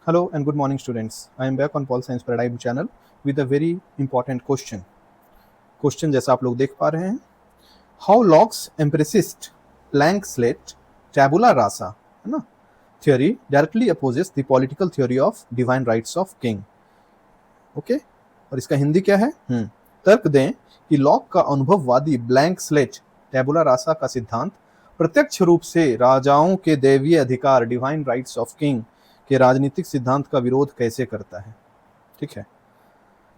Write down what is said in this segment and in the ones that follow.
Hello and good morning, students. I am back on Pol Science Paradigm channel with a very important question. Question जैसा आप लोग देख पा रहे हैं, How Locke's empiricist blank slate tabula rasa, है ना, theory directly opposes the political theory of divine rights of king. Okay, और इसका हिंदी क्या है? तर्क दें कि लॉक का अनुभववादी ब्लैंक स्लेट टेबुला रासा का सिद्धांत प्रत्यक्ष रूप से राजाओं के दैवीय अधिकार डिवाइन राइट्स ऑफ किंग के राजनीतिक सिद्धांत का विरोध कैसे करता है। ठीक है,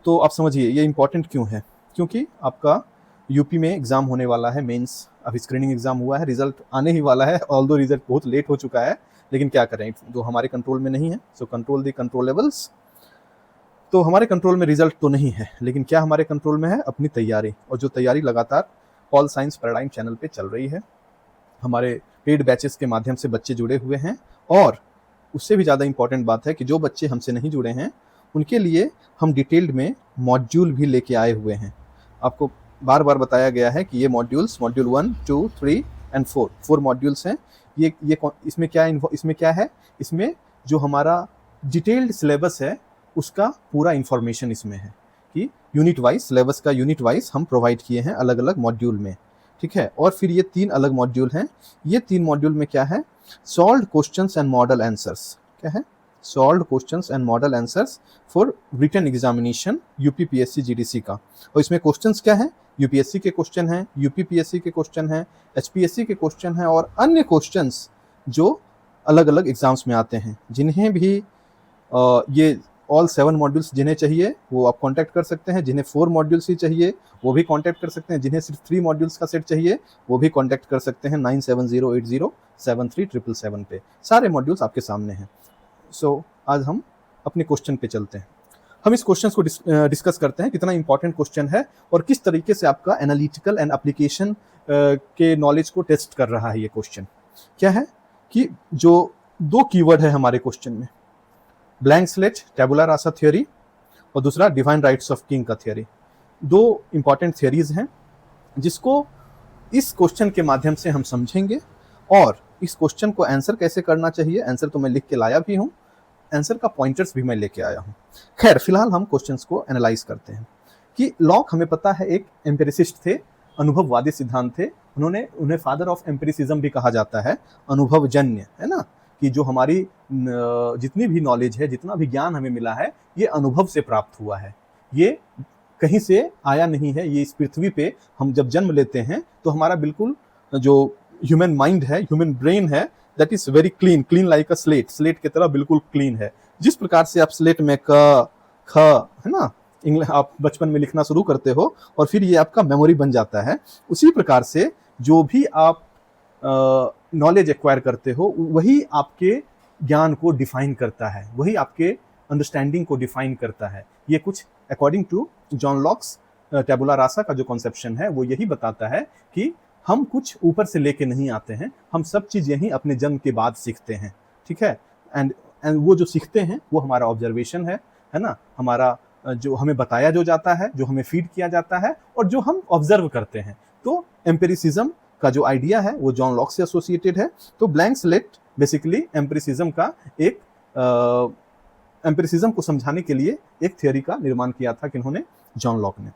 तो आप समझिए ये इंपॉर्टेंट क्यों है, क्योंकि आपका यूपी में एग्जाम होने वाला है, मेंस अभी स्क्रीनिंग एग्जाम हुआ है, रिजल्ट आने ही वाला है, ऑल्दो रिजल्ट बहुत लेट हो चुका है, लेकिन क्या करें, जो हमारे कंट्रोल में नहीं है, सो कंट्रोल द कंट्रोलेबल्स। तो हमारे कंट्रोल में रिजल्ट तो नहीं है, लेकिन क्या हमारे कंट्रोल में है? अपनी तैयारी, और जो तैयारी लगातार पॉल साइंस पैराडाइम चैनल पे चल रही है। हमारे पेड बैचेस के माध्यम से बच्चे जुड़े हुए हैं, और उससे भी ज़्यादा इंपॉर्टेंट बात है कि जो बच्चे हमसे नहीं जुड़े हैं उनके लिए हम डिटेल्ड में मॉड्यूल भी लेके आए हुए हैं। आपको बार बार बताया गया है कि ये मॉड्यूल्स, मॉड्यूल 1, 2, 3 एंड 4 मॉड्यूल्स हैं। ये इसमें क्या है? इसमें जो हमारा डिटेल्ड सिलेबस है उसका पूरा इंफॉर्मेशन इसमें है कि यूनिट वाइज, सिलेबस का यूनिट वाइज हम प्रोवाइड किए हैं अलग अलग मॉड्यूल में। ठीक है, और फिर ये 3 अलग मॉड्यूल हैं। ये 3 मॉड्यूल में क्या है? Solved questions and model answers. क्या है? Solved questions and model answers for written examination UP PSC GDC का। और इसमें क्वेश्चंस क्या है? यूपीएससी के क्वेश्चन हैं, यूपी पीएससी के क्वेश्चन हैं, एचपीएससी के क्वेश्चन हैं, और अन्य क्वेश्चंस जो अलग अलग एग्जाम्स में आते हैं। जिन्हें भी ये ऑल 7 मॉड्यूल्स जिन्हें चाहिए वो आप कांटेक्ट कर सकते हैं, जिन्हें 4 मॉड्यूल्स ही चाहिए वो भी कांटेक्ट कर सकते हैं, जिन्हें सिर्फ 3 मॉड्यूल्स का सेट चाहिए वो भी कांटेक्ट कर सकते हैं 9708073777 पे। सारे मॉड्यूल्स आपके सामने हैं। सो आज हम अपने क्वेश्चन पे चलते हैं। हम इस क्वेश्चन को डिस्कस करते हैं, कितना इंपॉर्टेंट क्वेश्चन है और किस तरीके से आपका एनालिटिकल एंड एप्लीकेशन के नॉलेज को टेस्ट कर रहा है ये क्वेश्चन। क्या है कि जो 2 कीवर्ड है हमारे क्वेश्चन में, ब्लैंक स्लेट टेबुला रासा थ्योरी और दूसरा डिवाइन राइट्स ऑफ किंग का थ्योरी। 2 इंपॉर्टेंट थ्योरीज हैं जिसको इस क्वेश्चन के माध्यम से हम समझेंगे, और इस क्वेश्चन को आंसर कैसे करना चाहिए, आंसर तो मैं लिख के लाया भी हूं, आंसर का पॉइंटर्स भी मैं लेके आया हूं। खैर, फिलहाल हम क्वेश्चंस को एनालाइज करते हैं कि लॉक हमें पता है एक एम्पिरिसिस्ट थे, अनुभववादी सिद्धांत थे। उन्हें फादर ऑफ एम्पिरिसिज्म भी कहा जाता है, अनुभवजन्य, है ना, कि जो हमारी जितनी भी नॉलेज है, जितना भी ज्ञान हमें मिला है, ये अनुभव से प्राप्त हुआ है, ये कहीं से आया नहीं है। ये इस पृथ्वी पे हम जब जन्म लेते हैं तो हमारा बिल्कुल जो ह्यूमन माइंड है, ह्यूमन ब्रेन है, that is very clean like a slate की तरह बिल्कुल क्लीन है। जिस प्रकार से आप स्लेट में क ख, है ना, इंग्लिश आप बचपन में लिखना शुरू करते हो और फिर ये आपका मेमोरी बन जाता है, उसी प्रकार से जो भी आप नॉलेज एक्वायर करते हो वही आपके ज्ञान को डिफाइन करता है, वही आपके अंडरस्टैंडिंग को डिफाइन करता है। ये कुछ अकॉर्डिंग टू जॉन लॉक्स टेबुला रासा का जो कॉन्सेप्शन है वो यही बताता है कि हम कुछ ऊपर से लेके नहीं आते हैं, हम सब चीज़ यही अपने जन्म के बाद सीखते हैं। ठीक है, एंड वो जो सीखते हैं वो हमारा ऑब्जर्वेशन है ना, हमारा जो हमें बताया जो जाता है, जो हमें फीड किया जाता है, और जो हम ऑब्जर्व करते हैं। तो एम्पिरिसिज्म का जो आइडिया है वो जॉन लॉक से एसोसिएटेड है। तो ब्लैंक स्लेट बेसिकली एम्पिरिसिज्म का एक एम्पिरिसिज्म को समझाने के लिए एक थ्योरी का निर्माण किया था किन्होंने? जॉन लॉक ने।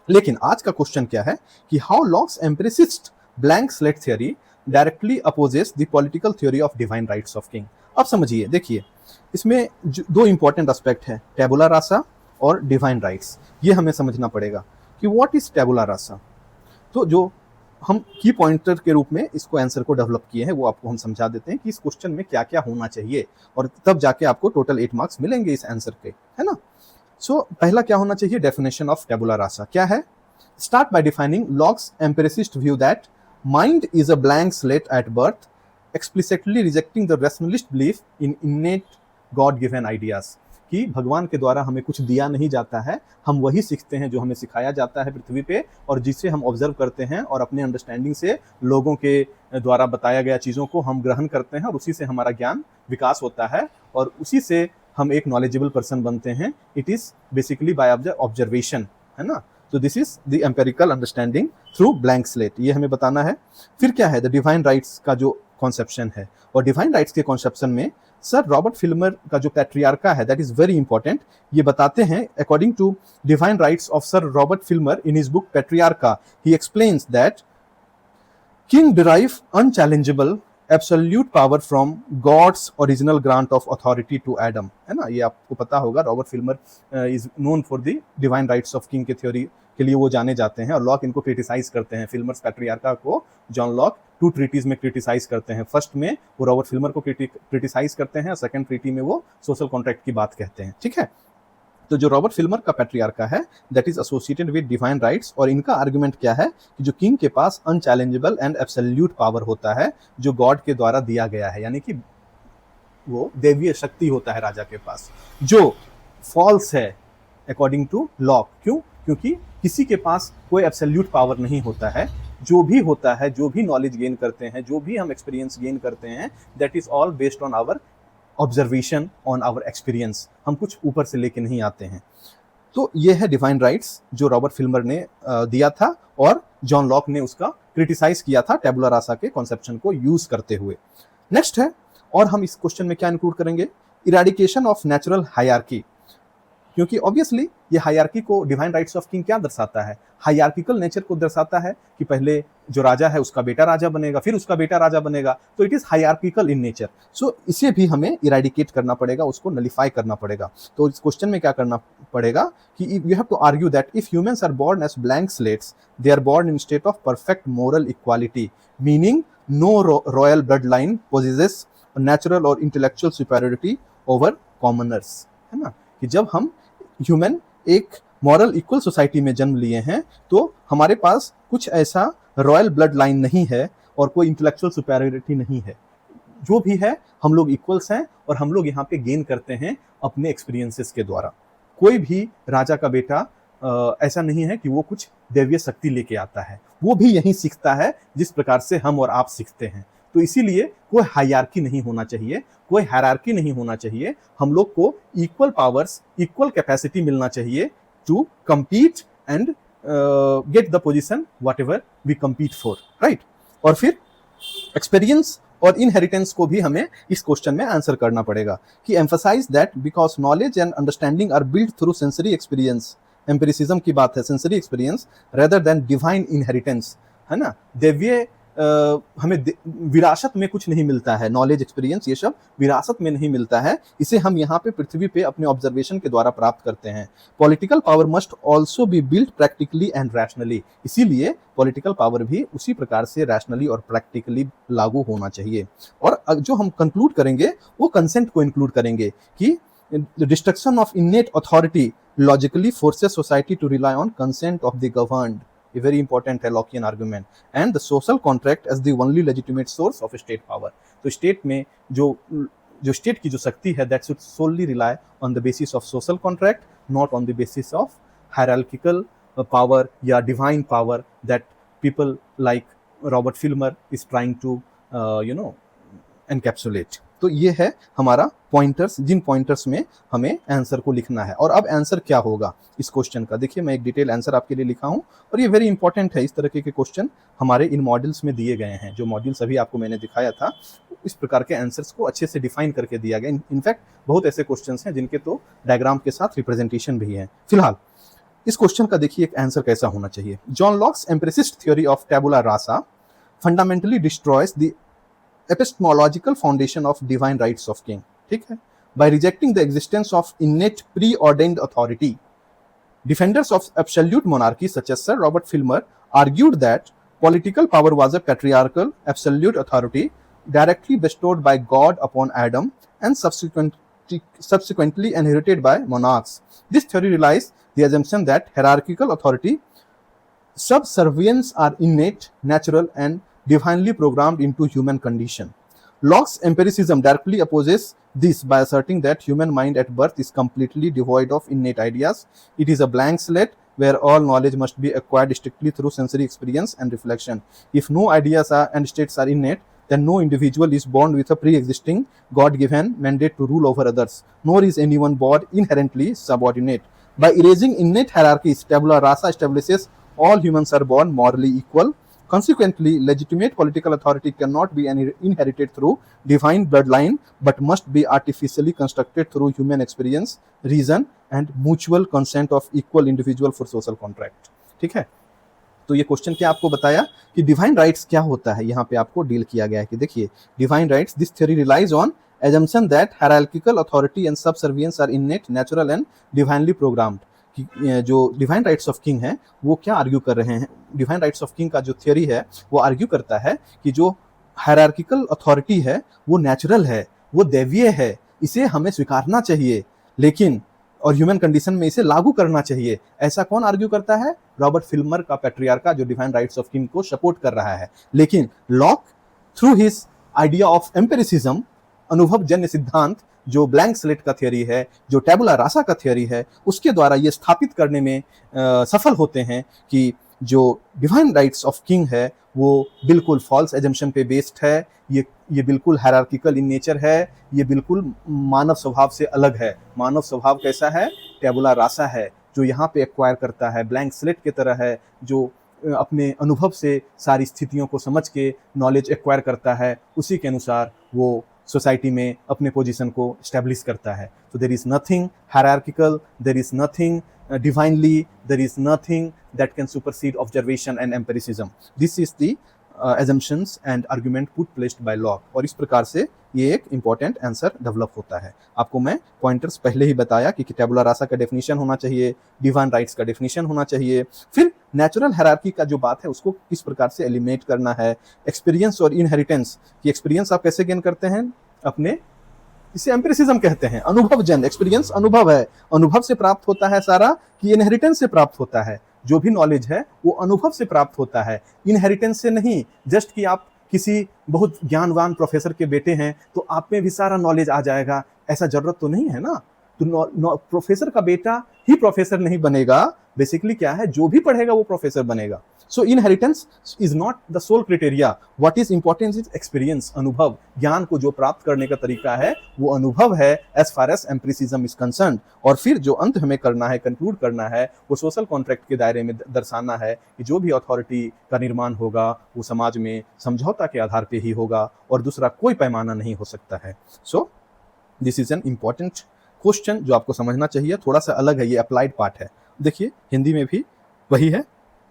लेकिन आज का क्वेश्चन क्या है कि how Locke's empiricist blank slate theory directly opposes the political theory of divine rights of king. अब समझिए, देखिए इसमें 2 इंपॉर्टेंट एस्पेक्ट है, टेबुला रासा और डिवाइन राइट्स। ये हमें समझना पड़ेगा कि व्हाट इज टेबुला रासा। तो जो हम की पॉइंटर के रूप में इसको आंसर को डेवलप किए हैं वो आपको हम समझा देते हैं कि इस क्वेश्चन में क्या क्या होना चाहिए, और तब जाके आपको टोटल 8 मार्क्स मिलेंगे इस आंसर के, है ना। सो पहला क्या होना चाहिए? डेफिनेशन ऑफ टेबुला रासा क्या है? Start by defining Locke's empiricist view that mind is a blank slate at birth, explicitly rejecting the rationalist belief in innate god given ideas. कि भगवान के द्वारा हमें कुछ दिया नहीं जाता है, हम वही सीखते हैं जो हमें सिखाया जाता है पृथ्वी पे, और जिसे हम ऑब्जर्व करते हैं और अपने अंडरस्टैंडिंग से लोगों के द्वारा बताया गया चीज़ों को हम ग्रहण करते हैं, और उसी से हमारा ज्ञान विकास होता है और उसी से हम एक नॉलेजेबल पर्सन बनते हैं। It is basically by observation, है ना। तो this is the empirical understanding through blank slate, ये हमें बताना है। फिर क्या है? द डिवाइन राइट्स का जो कॉन्सेप्शन है। और डिवाइन राइट्स के कॉन्सेप्शन में सर रॉबर्ट फिल्मर का जो पैट्रियार्का है दैट इज वेरी इंपॉर्टेंट। ये बताते हैं according to divine rights of sir Robert Filmer in his book Patriarcha, he explains that king derive unchallengeable absolute power from God's original grant of authority to Adam, है ना, ये आपको पता होगा। Robert Filmer is known for the divine rights of king के थ्योरी के लिए वो जाने जाते हैं, और लॉक इनको क्रिटिसाइज करते हैं। फिल्मर्स पैट्रियार्का को जॉन लॉक 2 ट्रीटीज में क्रिटिसाइज करते हैं। फर्स्ट में वो रॉबर्ट फिल्मर को क्रिटिसाइज करते हैं, और सेकंड ट्रीटी में वो सोशल कॉन्ट्रैक्ट की बात कहते हैं, ठीक है। तो जो रॉबर्ट फिल्मर का पैट्रियार्का है that is associated with divine rights, और इनका आर्गुमेंट क्या है कि जो किंग के पास अनचैलेंजेबल एंड एब्सोल्यूट पावर होता है जो गॉड के द्वारा दिया गया है, यानी कि वो देवीय शक्ति होता है राजा के पास, जो फॉल्स है अकॉर्डिंग टू लॉक। क्यों? क्योंकि किसी के पास कोई एब्सोल्यूट पावर नहीं होता है। जो भी होता है, जो भी नॉलेज गेन करते हैं, जो भी हम एक्सपीरियंस गेन करते हैं, that is all based on our observation, on our experience. हम कुछ ऊपर से लेके नहीं आते हैं। तो ये है डिवाइन राइट्स जो रॉबर्ट फिल्मर ने दिया था, और जॉन लॉक ने उसका क्रिटिसाइज किया था टैबुला रासा के कॉन्सेप्शन को यूज करते हुए। नेक्स्ट है, और हम इस क्वेश्चन में क्या इंक्लूड करेंगे, इरेडिकेशन ऑफ नेचुरल हायरार्की। क्योंकि ऑब्वियसली ये हायरार्की को डिवाइन राइट्स ऑफ किंग क्या दर्शाता है, हायरार्किकल नेचर को दर्शाता है कि पहले जो राजा है उसका बेटा राजा बनेगा, फिर उसका बेटा राजा बनेगा, तो it is hierarchical in nature. So इसे भी हमें इरेडिकेट करना पड़ेगा, उसको नलिफाई करना पड़ेगा। तो इस क्वेश्चन में क्या करना पड़ेगा कि you have to argue that if humans are born as blank slates, they are born in state of perfect moral equality, meaning no royal blood line possesses natural और इंटेलेक्चुअल सुपेरियोरिटी ओवर कॉमनर्स, है ना, कि जब हम human एक moral equal society में जन्म लिए हैं तो हमारे पास कुछ ऐसा रॉयल ब्लड लाइन नहीं है और कोई इंटेलेक्चुअल सुपेरियोरिटी नहीं है। जो भी है हम लोग इक्वल्स हैं, और हम लोग यहाँ पे गेन करते हैं अपने एक्सपीरियंसेस के द्वारा। कोई भी राजा का बेटा ऐसा नहीं है कि वो कुछ दैवीय शक्ति लेके आता है, वो भी यही सीखता है जिस प्रकार से हम और आप सीखते हैं। तो इसीलिए कोई हायरार्की नहीं होना चाहिए, कोई हायरार्की नहीं होना चाहिए। हम लोग को इक्वल पावर्स, इक्वल कैपेसिटी मिलना चाहिए to compete and get the position whatever we compete for, right? और फिर एक्सपीरियंस और इनहेरिटेंस को भी हमें इस क्वेश्चन में आंसर करना पड़ेगा कि emphasize that because knowledge and understanding are built through sensory experience, empiricism की बात है, sensory experience rather than divine inheritance, है ना। देवीय हमें विरासत में कुछ नहीं मिलता है, नॉलेज एक्सपीरियंस ये सब विरासत में नहीं मिलता है, इसे हम यहाँ पे पृथ्वी पे अपने ऑब्जर्वेशन के द्वारा प्राप्त करते हैं। Political power must also be built practically and rationally, इसीलिए पॉलिटिकल पावर भी उसी प्रकार से रैशनली और प्रैक्टिकली लागू होना चाहिए। और जो हम कंक्लूड करेंगे वो कंसेंट को इंक्लूड करेंगे कि destruction of innate authority logically forces society to rely on consent of the governed, a very important है Lockean argument, and the social contract as the only legitimate source of state power। तो state में जो state की जो शक्ति है that should solely rely on the basis of social contract, not on the basis of hierarchical power या divine power that people like Robert Filmer is trying to encapsulate। तो ये है हमारा पॉइंटर्स, जिन पॉइंटर्स में हमें आंसर को लिखना है। और अब आंसर क्या होगा इस क्वेश्चन का, देखिए मैं एक डिटेल आंसर आपके लिए लिखा हूं, और ये वेरी इंपॉर्टेंट है। इस तरह के क्वेश्चन हमारे इन मॉड्यूल्स में दिए गए हैं, जो मॉड्यूल्स अभी आपको मैंने दिखाया था, इस प्रकार के आंसर्स को अच्छे से डिफाइन करके दिया गया। इनफैक्ट बहुत ऐसे क्वेश्चन हैं जिनके तो डायग्राम के साथ रिप्रेजेंटेशन भी है। फिलहाल इस क्वेश्चन का देखिए एक आंसर कैसा होना चाहिए। John Locke's empiricist theory of tabula rasa fundamentally destroys the epistemological foundation of divine rights of king, ठीक है, by rejecting the existence of innate preordained authority. Defenders of absolute monarchy such as Sir Robert Filmer argued that political power was a patriarchal absolute authority directly bestowed by God upon Adam and subsequently inherited by monarchs. This theory relies the assumption that hierarchical authority subservience are innate, natural and divinely programmed into human condition. Locke's empiricism directly opposes this by asserting that human mind at birth is completely devoid of innate ideas. It is a blank slate where all knowledge must be acquired strictly through sensory experience and reflection. If no ideas and states are innate, then no individual is born with a pre-existing God-given mandate to rule over others, nor is anyone born inherently subordinate. By erasing innate hierarchies, tabula rasa establishes all humans are born morally equal, Consequently, legitimate political authority cannot be inherited through divine bloodline, but must be artificially constructed through human experience, reason and mutual consent of equal individual for social contract. ठीक है, तो ये question क्या आपको बताया कि divine rights क्या होता है, यहाँ पे आपको डील किया गया है कि देखिए divine rights, this theory relies on assumption that hierarchical authority and subservience are innate, natural and divinely programmed. कि जो डिवाइन राइट्स ऑफ किंग है वो क्या आर्ग्यू कर रहे हैं, डिवाइन राइट्स ऑफ किंग का जो थ्योरी है वो आर्ग्यू करता है कि जो हायरार्किकल अथॉरिटी है वो नेचुरल है, वो दैवीय है, इसे हमें स्वीकारना चाहिए, लेकिन और ह्यूमन कंडीशन में इसे लागू करना चाहिए। ऐसा कौन आर्ग्यू करता है? रॉबर्ट फिल्मर का पैट्रियार्का, जो डिवाइन राइट्स ऑफ किंग को सपोर्ट कर रहा है। लेकिन lock through his idea of empiricism, अनुभव जन्य सिद्धांत, जो ब्लैंक स्लेट का थियरी है, जो टैबुला रासा का थियरी है, उसके द्वारा ये स्थापित करने में सफल होते हैं कि जो डिवाइन राइट्स ऑफ किंग है वो बिल्कुल फॉल्स एजम्पशन पे बेस्ड है, ये बिल्कुल हायरार्किकल इन नेचर है, ये बिल्कुल मानव स्वभाव से अलग है। मानव स्वभाव कैसा है? टैबुला रासा है, जो यहाँ पे एक्वायर करता है, ब्लैंक स्लेट की तरह है, जो अपने अनुभव से सारी स्थितियों को समझ के नॉलेज एक्वायर करता है, उसी के अनुसार वो सोसाइटी में अपने पोजीशन को स्टैब्लिश करता है। तो there is nothing hierarchical, there is nothing divinely, there is nothing that can supersede observation and empiricism. This is the assumptions and argument put placed by Locke. और इस प्रकार से ये एक important answer develop होता है। आपको मैं pointers पहले ही बताया कि टैबुला रासा का definition होना चाहिए, divine rights का definition होना चाहिए, फिर नेचुरल हायरार्की का जो बात है उसको किस प्रकार से एलिमिनेट करना है, एक्सपीरियंस और इनहेरिटेंस की एक्सपीरियंस आप कैसे गेन करते हैं अपने, इसे एम्पिरिसिज्म कहते हैं, अनुभव जन, एक्सपीरियंस अनुभव है, अनुभव से प्राप्त होता है सारा कि इनहेरिटेंस से प्राप्त होता है, जो भी नॉलेज है वो अनुभव से प्राप्त होता है, इनहेरिटेंस से नहीं। जस्ट कि आप किसी बहुत ज्ञानवान प्रोफेसर के बेटे हैं तो आप में भी सारा नॉलेज आ जाएगा, ऐसा जरूरत तो नहीं है ना। तो प्रोफेसर का बेटा ही प्रोफेसर नहीं बनेगा, बेसिकली क्या है, जो भी पढ़ेगा वो प्रोफेसर बनेगा। So inheritance is not the sole criteria, what is important is experience, अनुभव। ज्ञान को जो प्राप्त करने का तरीका है वो अनुभव है as far as empiricism is concerned. और फिर जो अंत हमें करना है, कंक्लूड करना है, वो सोशल कॉन्ट्रैक्ट के दायरे में दर्शाना है कि जो भी अथॉरिटी का निर्माण होगा वो समाज में समझौता के आधार पर ही होगा और दूसरा कोई पैमाना नहीं हो सकता है। So this is an important question जो आपको समझना चाहिए, थोड़ा सा अलग है, ये अप्लाइड पार्ट है। देखिए हिंदी में भी वही है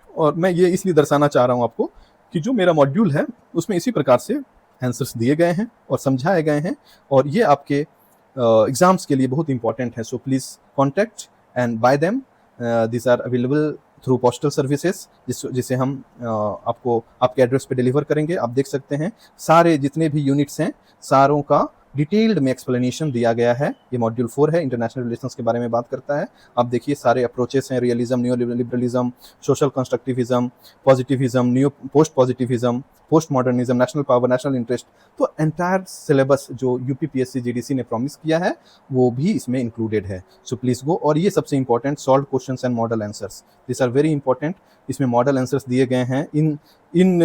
और मैं ये इसलिए दर्शाना चाह रहा हूँ आपको कि जो मेरा मॉड्यूल है उसमें इसी प्रकार से आंसर्स दिए गए हैं और समझाए गए हैं और ये आपके एग्जाम्स के लिए बहुत इंपॉर्टेंट है। So please contact and buy them, this are available through postal services, जिसे हम आपको आपके एड्रेस पे डिलीवर करेंगे। आप देख सकते हैं सारे जितने भी यूनिट्स हैं सारों का डिटेल्ड में एक्सप्लेनेशन दिया गया है। ये मॉड्यूल 4 है, इंटरनेशनल रिलेशंस के बारे में बात करता है। आप देखिए सारे अप्रोचेस हैं, realism, new liberalism, social constructivism, positivism, new post positivism, post modernism, national power, national interest. तो एंटायर सिलेबस जो यूपीपीएससी जीडीसी ने प्रॉमिस किया है वो भी इसमें इंक्लूडेड है। So please go. और ये सबसे important, solve questions and model answers, this are very important. इसमें मॉडल आंसर्स दिए गए हैं, इन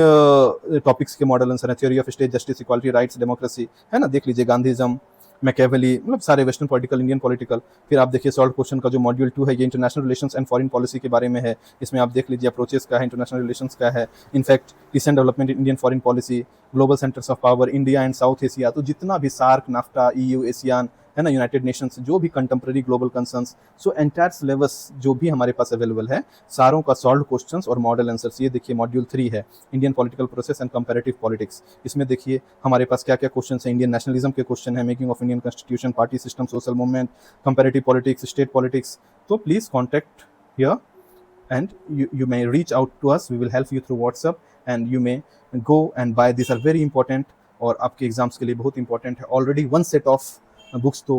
टॉपिक्स के मॉडल आंसर है, theory of state, justice, equality, rights, democracy, है ना, देख लीजिए, गांधीज्म, मैकेवेली, मतलब सारे वेस्टर्न पॉलिटिकल, इंडियन पॉलिटिकल। फिर आप देखिए सॉल्व क्वेश्चन का जो मॉड्यूल 2 है ये international relations and foreign policy के बारे में है। इसमें आप देख लीजिए अप्रोचेस का है, इंटरनेशनल रिलेशंस का है, in fact recent development in Indian foreign policy, global centres of power, India and south Asia. तो जितना भी सार्क, नाफ्टा, EU, एशियान, है ना, यूनाइटेड नेशंस, जो भी contemporary global concerns, so entire syllabus जो भी हमारे पास अवेलेबल है सारों का सॉल्व क्वेश्चंस और मॉडल आंसर्स। ये देखिए मॉड्यूल 3 है, Indian political process and comparative politics. इसमें देखिए हमारे पास क्या क्या क्वेश्चन है, इंडियन नेशनलिज्म के क्वेश्चन है, making of Indian constitution, party system, social movement, comparative politics, state politics. तो please contact here and you may reach out to us, we will help you through WhatsApp and you may go and buy, these are very important और आपके exams के लिए बहुत important है। Already 1 set of books तो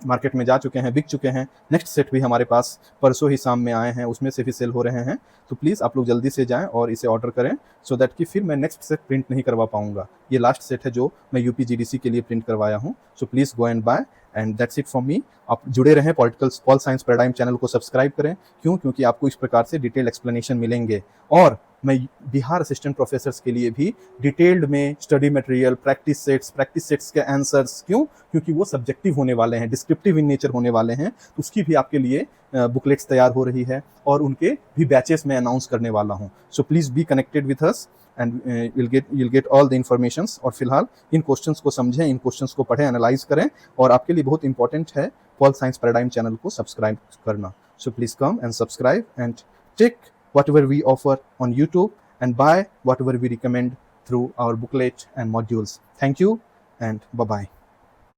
market में जा चुके हैं, बिक चुके हैं, नेक्स्ट सेट भी हमारे पास परसों ही शाम में आए हैं, उसमें से भी सेल हो रहे हैं। तो प्लीज़ आप लोग जल्दी से जाएं और इसे ऑर्डर करें सो दैट कि फिर मैं नेक्स्ट सेट प्रिंट नहीं करवा पाऊंगा। ये लास्ट सेट है जो मैं यूपी जीडीसी के लिए प्रिंट करवाया हूँ। So please go and buy and that's it from me. आप जुड़े रहें, political Pol science paradigm channel को सब्सक्राइब करें। क्यों? क्योंकि आपको इस प्रकार से डिटेल एक्सप्लेनेशन मिलेंगे। और मैं बिहार असिस्टेंट प्रोफेसर्स के लिए भी डिटेल्ड में स्टडी मटेरियल, प्रैक्टिस सेट्स के आंसर्स, क्यों? क्योंकि वो सब्जेक्टिव होने वाले हैं, डिस्क्रिप्टिव इन नेचर होने वाले हैं, तो उसकी भी आपके लिए बुकलेट्स तैयार हो रही है और उनके भी बैचेस में अनाउंस करने वाला हूँ। So please be connected with us and you'll get all the informations। और फिलहाल इन क्वेश्चंस को समझें, इन क्वेश्चंस को पढ़ें, एनालाइज करें, और आपके लिए बहुत इंपॉर्टेंट है पॉल साइंस पैराडाइम चैनल को सब्सक्राइब करना। So please come and subscribe and take whatever we offer on YouTube and buy whatever we recommend through our booklet and modules. Thank you and bye-bye.